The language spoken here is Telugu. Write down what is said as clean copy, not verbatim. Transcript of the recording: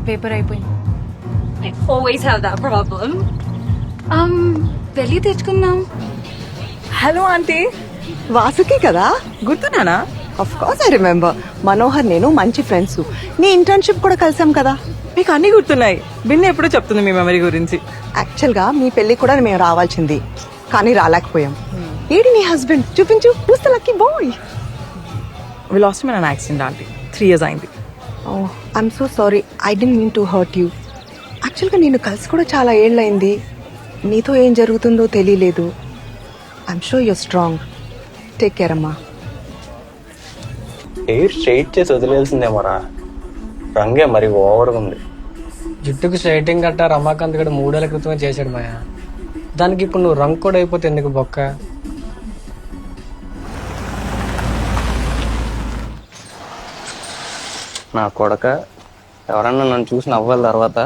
పేపర్ అయిపోయింది. I always have that problem. వెళ్ళి తెచ్చుకుందాం. హలో ఆంటీ, వాసుకి కదా? గుర్తున్నానా? Of course I remember. Manohar నేను మంచి ఫ్రెండ్స్. నీ ఇంటర్న్షిప్ కూడా కలిసాం కదా. మీకు అన్ని గుర్తున్నాయి. బిన్న ఎప్పుడూ చెప్తుంది మీ మెమరీ గురించి. యాక్చువల్ గా మీ పెళ్లి కూడా మేము రావాల్సింది, కానీ రాలేకపోయాం. ఏడి నీ హస్బెండ్? చూపించు. Who's the lucky boy? We lost him in an accident aunty. 3 years అయింది. Oh, I'm so sorry. I didn't mean to hurt you. యాక్చువల్గా నేను కలిసి కూడా చాలా ఏళ్ళైంది. నీతో ఏం జరుగుతుందో తెలియలేదు. I'm sure your strong. Take care అమ్మా. హెయిర్ స్ట్రైట్ చేసి వదిలేసిందేమోరా, రంగే మరి ఓవర్గా ఉంది. జుట్టుకు స్ట్రైటింగ్ గట్టా రమాకాంత్ గడు 3 ఏళ్ల క్రితమే చేశాడు మాయా. దానికి ఇప్పుడు నువ్వు రంగు కూడా అయిపోతే ఎందుకు బొక్క? నా కొడక ఎవరన్నా నన్ను చూసి నవ్వాలి తర్వాత